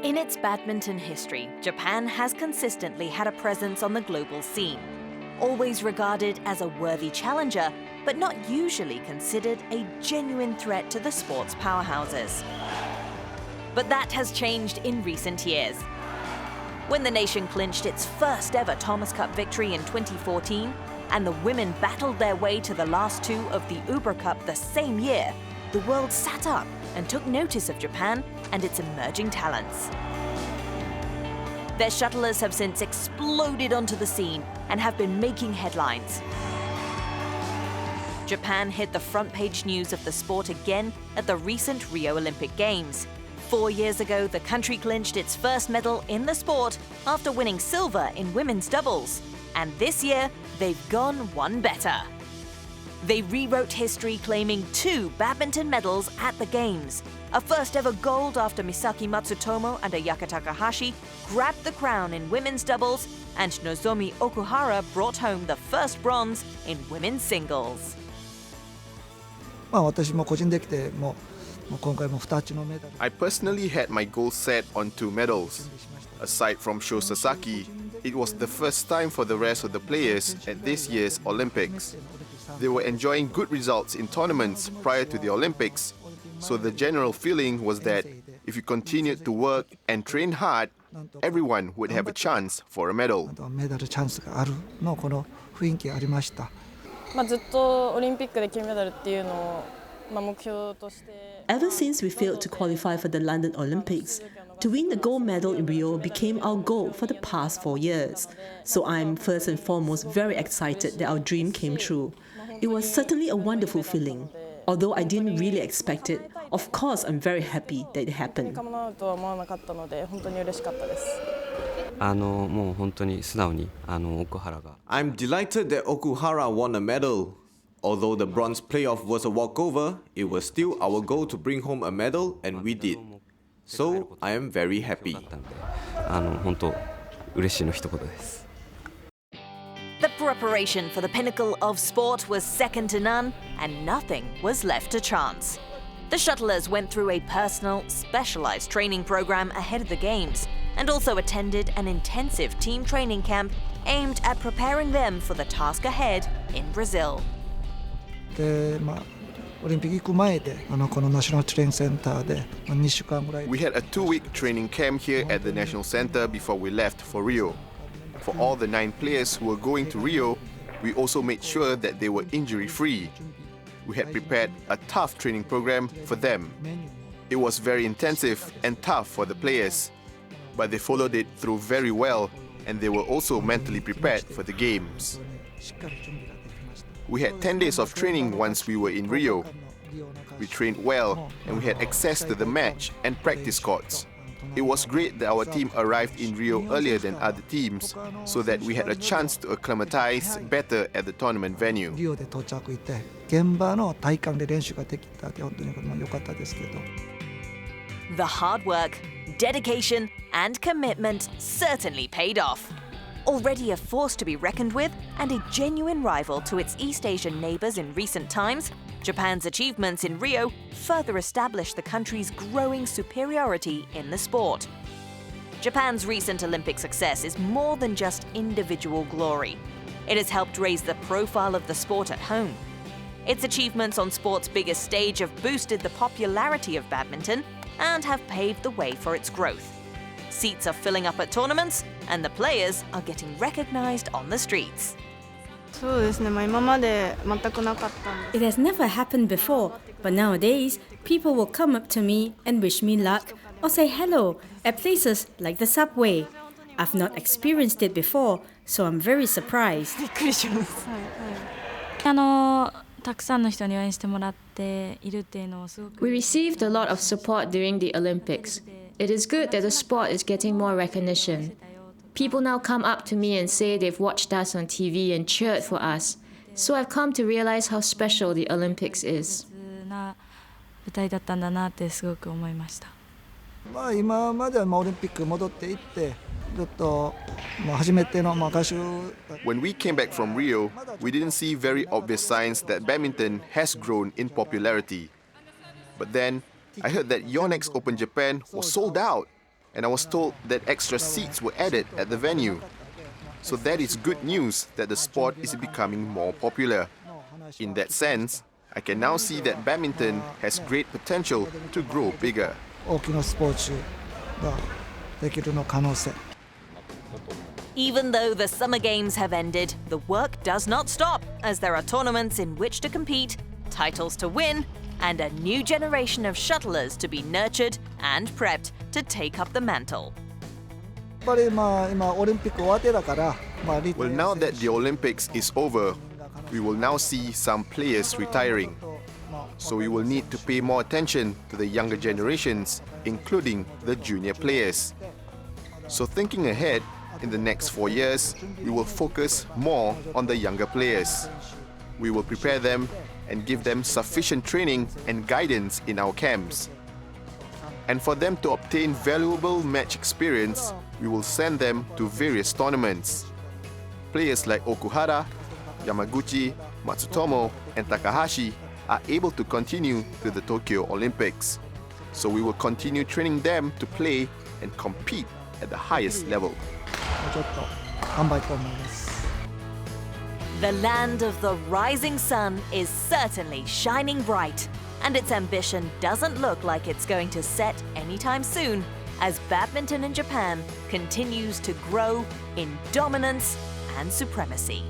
In its badminton history, Japan has consistently had a presence on the global scene, always regarded as a worthy challenger, but not usually considered a genuine threat to the sport's powerhouses. But that has changed in recent years. When the nation clinched its first ever Thomas Cup victory in 2014, and the women battled their way to the last two of the Uber Cup the same year, the world sat up and took notice of Japan and its emerging talents. Their shuttlers have since exploded onto the scene and have been making headlines. Japan hit the front page news of the sport again at the recent Rio Olympic Games. 4 years ago, the country clinched its first medal in the sport after winning silver in women's doubles. And this year, they've gone one better. They rewrote history, claiming 2 badminton medals at the Games. A first ever gold after Misaki Matsutomo and Ayaka Takahashi grabbed the crown in women's doubles, and Nozomi Okuhara brought home the first bronze in women's singles. I personally had my goals set on 2 medals. Aside from Sho Sasaki, it was the first time for the rest of the players at this year's Olympics. They were enjoying good results in tournaments prior to the Olympics, so the general feeling was that if you continued to work and train hard, everyone would have a chance for a medal. Ever since we failed to qualify for the London Olympics, to win the gold medal in Rio became our goal for the past 4 years. So I'm first and foremost very excited that our dream came true. It was certainly a wonderful feeling. Although I didn't really expect it, of course I'm very happy that it happened. I'm delighted that Okuhara won a medal. Although the bronze playoff was a walkover, it was still our goal to bring home a medal, and we did. So I am very happy. The preparation for the pinnacle of sport was second to none, and nothing was left to chance. The shuttlers went through a personal, specialized training program ahead of the Games, and also attended an intensive team training camp aimed at preparing them for the task ahead in Brazil. We had a 2-week training camp here at the National Centre before we left for Rio. For all the 9 players who were going to Rio, we also made sure that they were injury-free. We had prepared a tough training program for them. It was very intensive and tough for the players, but they followed it through very well, and they were also mentally prepared for the Games. We had 10 days of training once we were in Rio. We trained well, and we had access to the match and practice courts. It was great that our team arrived in Rio earlier than other teams, so that we had a chance to acclimatize better at the tournament venue. The hard work, dedication, and commitment certainly paid off. Already a force to be reckoned with and a genuine rival to its East Asian neighbors in recent times, Japan's achievements in Rio further established the country's growing superiority in the sport. Japan's recent Olympic success is more than just individual glory. It has helped raise the profile of the sport at home. Its achievements on sport's biggest stage have boosted the popularity of badminton and have paved the way for its growth. Seats are filling up at tournaments, and the players are getting recognized on the streets. It has never happened before, but nowadays, people will come up to me and wish me luck or say hello at places like the subway. I've not experienced it before, so I'm very surprised. We received a lot of support during the Olympics. It is good that the sport is getting more recognition. People now come up to me and say they've watched us on TV and cheered for us. So I've come to realize how special the Olympics is. When we came back from Rio, we didn't see very obvious signs that badminton has grown in popularity. But then, I heard that Yonex Open Japan was sold out, and I was told that extra seats were added at the venue. So that is good news that the sport is becoming more popular. In that sense, I can now see that badminton has great potential to grow bigger. 大きなスポーツができるの可能性。 Even though the Summer Games have ended, the work does not stop, as there are tournaments in which to compete, titles to win, and a new generation of shuttlers to be nurtured and prepped to take up the mantle. やっぱり今オリンピック終わってだから、Well, now that the Olympics is over, we will now see some players retiring. So we will need to pay more attention to the younger generations, including the junior players. So thinking ahead, in the next 4 years, we will focus more on the younger players. We will prepare them and give them sufficient training and guidance in our camps. And for them to obtain valuable match experience, we will send them to various tournaments. Players like Okuhara, Yamaguchi, Matsutomo, and Takahashi are able to continue to the Tokyo Olympics. So we will continue training them to play and compete at the highest level. ちょっと頑張りたいと思います。 The land of the rising sun is certainly shining bright, and its ambition doesn't look like it's going to set anytime soon, as badminton in Japan continues to grow in dominance and supremacy.